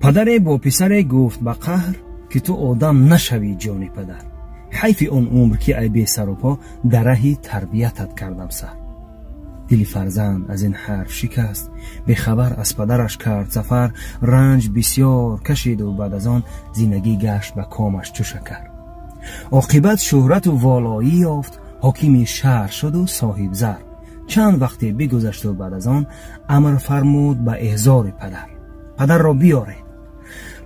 پدر با پسر گفت با قهر که تو آدم نشوی جان پدر. حیف آن عمر که ای بی سر و پا در راه تربیتت کردم سر. دل فرزند از این حرف شکست، به خبر از پدرش کرد سفر. رنج بسیار کشید و بعد از آن زندگی گشت به کامش چو شکر. عاقبت شهرت و والایی یافت، حاکم شهر شد و صاحب زر. چند وقتی بگذشت و بعد از آن امر فرمود به احضار پدر را بیارید.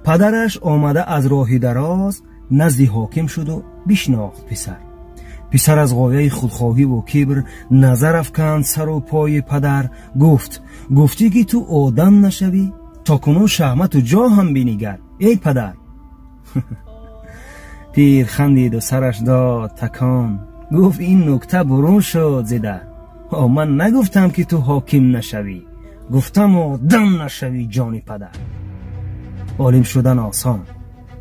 پدرش آمده از راه دراز نزد حاکم شد و بشناخت پسر از غایه خودخواهی و کبر نظر افکند سر و پای پدر. گفتی که تو آدم نشوی، تا کنون شهمت و جا هم بینیگر ای پدر. پیر خندید و سرش داد تکان، گفت این نکته برون شد زده. من نگفتم که تو حاکم نشوی، گفتم آدم نشوی جان پدر. عالم شدن آسان،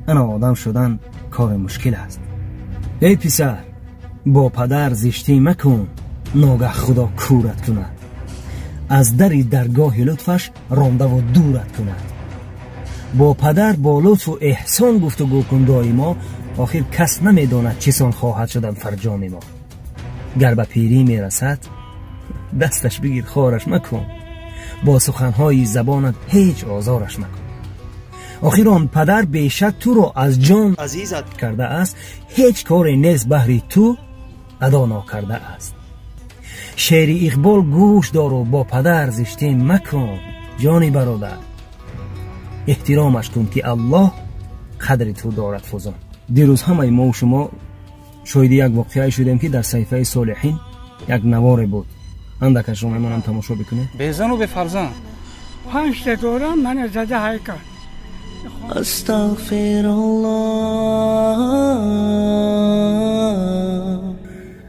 انا آدم شدن کار مشکل است. ای پسر، با پدر زشتی مکن، ناگه خدا کورت کند. از دری درگاه لطفش رانده و دورت کند. با پدر با لطف و احسان گفتگو کن دایما، آخر کس نمیداند چسان خواهد شدن فرجام ما. گر به پیری میرسد دستش بگیر خارش مکن، با سخنهای زبانت هیچ آزارش مکن. آخر آن پدر بیشک تو را از جان عزیزت کرده است، هیچ کار نیست بهر تو ادا ناکرده است. شعر اقبال گوش دار و با پدر زشتی مکن جانی برادر. احترامش کن که الله قدر تو دارد فزون. دیروز همه ما و شما شاهد یک واقعه شدیم که در صحیفه صالحین یک نوار بود. اندک شما منم تماشا بکنید. بزن و بفرزن 5 تا دورم من زده هایکا. استغفر الله.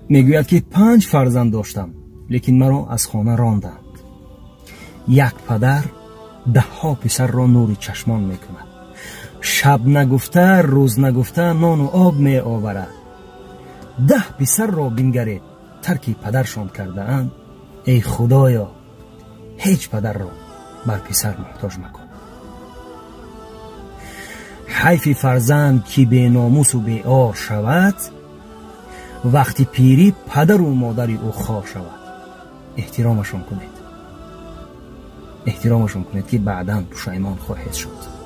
میگوید که 5 فرزند داشتم لیکن مرا از خانه راندند. یک پدر 10 پسر را نور چشمان میکند. شب نگفته روز نگفته نان و آب می آورد. 10 پسر را بنگرید ترک پدرشان کرده اند. ای خدایا هیچ پدر را بر پسر محتاج مکن. حیف فرزند که به ناموس و به عار شود، وقتی پیری پدر و مادر او خوار شود. احترامشون کنید که بعداً پشیمان خواهید شد.